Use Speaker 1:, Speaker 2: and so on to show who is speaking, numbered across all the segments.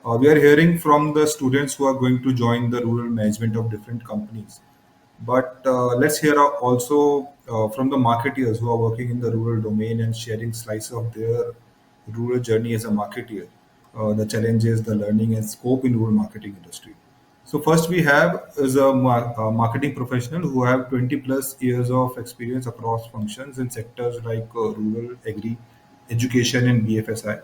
Speaker 1: We are hearing from the students who are going to join the rural management of different companies. But let's hear also from the marketeers who are working in the rural domain and sharing slice of their rural journey as a marketeer, the challenges, the learning, and scope in rural marketing industry. So first we have is a marketing professional who have 20 plus years of experience across functions in sectors like rural, agri, education, and BFSI.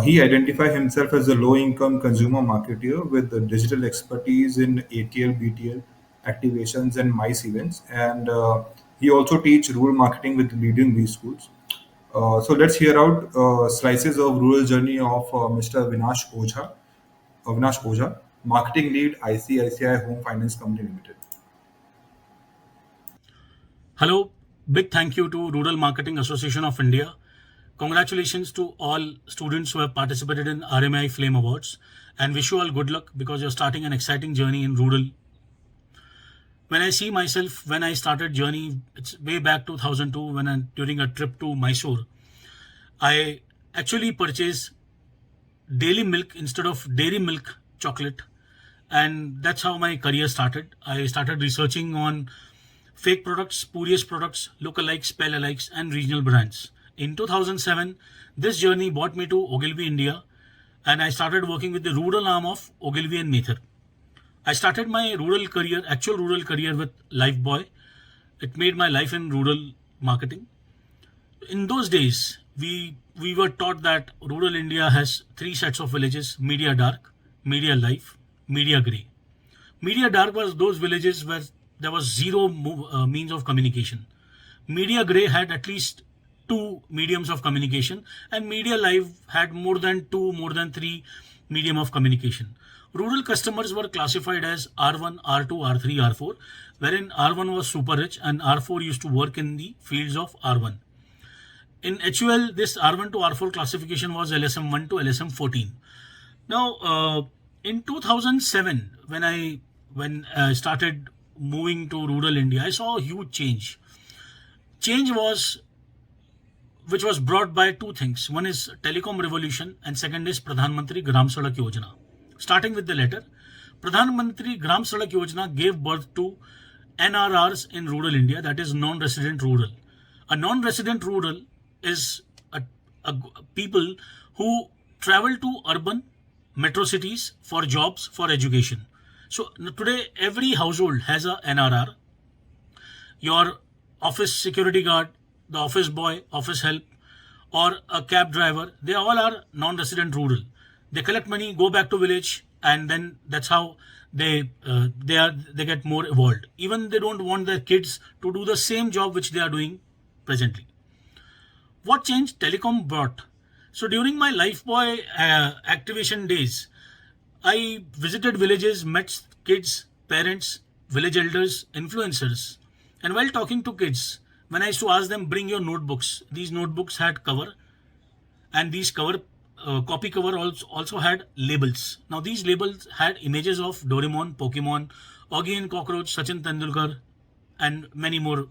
Speaker 1: He identified himself as a low-income consumer marketer with the digital expertise in ATL, BTL activations and MICE events, and he also teach rural marketing with leading B schools. So let's hear out slices of rural journey of Mr. Avinash Oza, marketing lead, ICICI Home Finance Company Limited.
Speaker 2: Hello, big thank you to Rural Marketing Association of India. Congratulations to all students who have participated in RMAI Flame Awards and wish you all good luck because you're starting an exciting journey in rural. When I see myself, when I started journey, it's way back 2002 during a trip to Mysore, I actually purchased daily milk instead of dairy milk chocolate, and that's how my career started. I started researching on fake products, spurious products, lookalikes, spell-alikes, and regional brands. In 2007, this journey brought me to Ogilvy, India, and I started working with the rural arm of Ogilvy and Mather. I started my actual rural career with Lifebuoy. It made my life in rural marketing. In those days, we were taught that rural India has three sets of villages: Media Dark, Media Life, Media Grey. Media Dark was those villages where there was zero means of communication. Media Grey had at least two mediums of communication, and Media Live had more than two, more than three medium of communication. Rural customers were classified as R1, R2, R3, R4, wherein R1 was super rich and R4 used to work in the fields of R1. In HUL, this R1 to R4 classification was LSM1 to LSM14. Now, in 2007, when I started moving to rural India, I saw a huge change. Change was which was brought by two things. One is telecom revolution, and second is Pradhan Mantri Gram Sadak Yojana. Starting with the latter, Pradhan Mantri Gram Sadak Yojana gave birth to NRRs in rural India, that is non-resident rural. A non-resident rural is a people who travel to urban metro cities for jobs, for education. So today every household has a NRR. Your office security guard, the office boy, office help, or a cab driver, they all are non-resident rural. They collect money, go back to village, and then that's how they get more evolved. Even they don't want their kids to do the same job which they are doing presently. What change telecom brought? So during my Lifebuoy activation days, I visited villages, met kids, parents, village elders, influencers. And while talking to kids, when I used to ask them, bring your notebooks, these notebooks had cover, and these copy cover also had labels. Now these labels had images of Doraemon, Pokemon, Augie and Cockroach, Sachin Tendulkar, and many more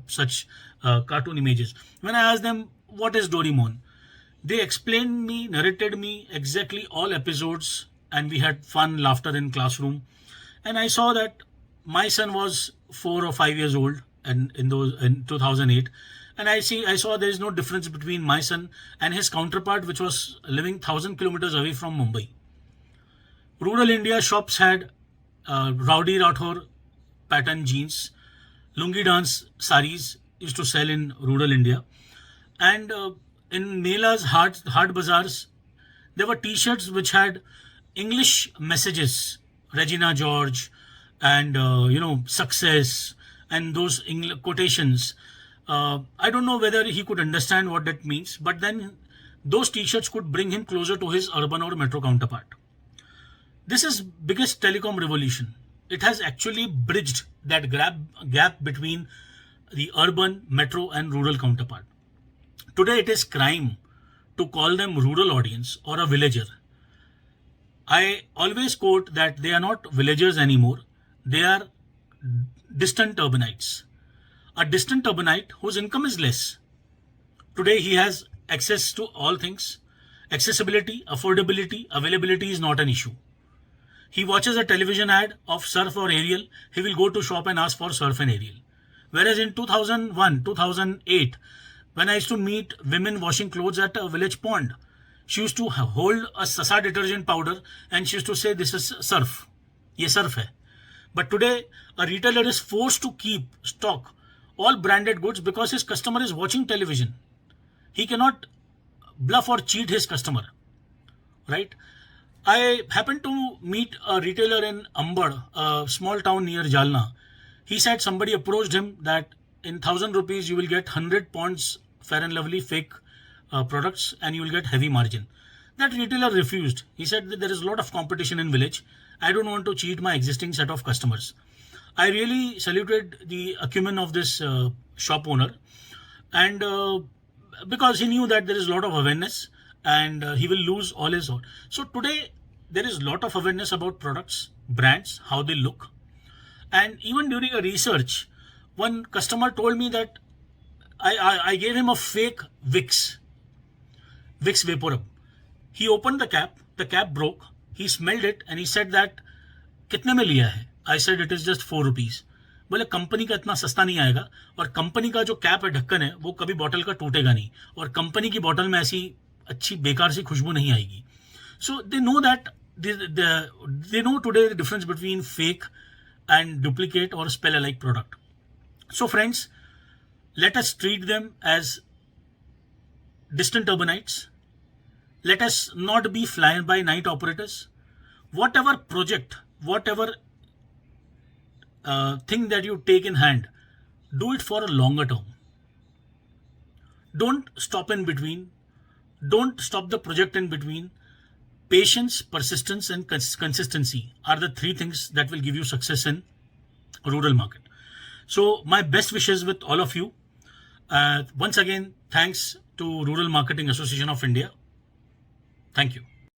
Speaker 2: such cartoon images. When I asked them, what is Doraemon? They explained me, narrated me exactly all episodes, and we had fun, laughter in classroom. And I saw that my son was 4 or 5 years old, and in 2008, and I saw there is no difference between my son and his counterpart, which was living 1,000 kilometers away from Mumbai. Rural India shops had Rowdy Rathore pattern jeans, lungi dance saris used to sell in rural India, and in Melas, hard bazaars, there were T-shirts which had English messages, Regina George, and success, and those quotations. I don't know whether he could understand what that means, but then those T-shirts could bring him closer to his urban or metro counterpart. This is biggest telecom revolution. It has actually bridged that gap between the urban, metro, and rural counterpart. Today, it is crime to call them rural audience or a villager. I always quote that they are not villagers anymore. They are distant urbanites. A distant urbanite whose income is less. Today, he has access to all things. Accessibility, affordability, availability is not an issue. He watches a television ad of Surf or Ariel, he will go to shop and ask for Surf and Ariel. Whereas in 2001, 2008, when I used to meet women washing clothes at a village pond, she used to hold a Sasa detergent powder and she used to say, "This is Surf. Ye Surf hai." But today, a retailer is forced to keep stock all branded goods because his customer is watching television. He cannot bluff or cheat his customer, right? I happened to meet a retailer in Ambad, a small town near Jalna. He said somebody approached him that in 1,000 rupees you will get 100 pounds Fair and Lovely fake products and you will get heavy margin. That retailer refused. He said that there is a lot of competition in village. I don't want to cheat my existing set of customers. I really saluted the acumen of this shop owner, and because he knew that there is a lot of awareness and he will lose all his own. So today there is a lot of awareness about products, brands, how they look, and even during a research, one customer told me that I gave him a fake Vicks Vaporub. He opened the cap broke, he smelled it and he said that कितने में लिया है? I said it is just 4 rupees. बोले company का इतना सस्ता नहीं आएगा, और कंपनी का जो कैप है, ढक्कन है, वो कभी बॉटल का टूटेगा नहीं, और कंपनी की बॉटल में ऐसी अच्छी बेकार सी खुशबू नहीं आएगी. So they know that they know today the difference between fake and duplicate or spell alike product. So friends, let us treat them as distant urbanites. Let us not be fly by night operators. Whatever project, whatever thing that you take in hand, do it for a longer term. Don't stop in between. Don't stop the project in between. Patience, persistence, and consistency are the 3 things that will give you success in rural market. So my best wishes with all of you. Once again, thanks to Rural Marketing Association of India. Thank you.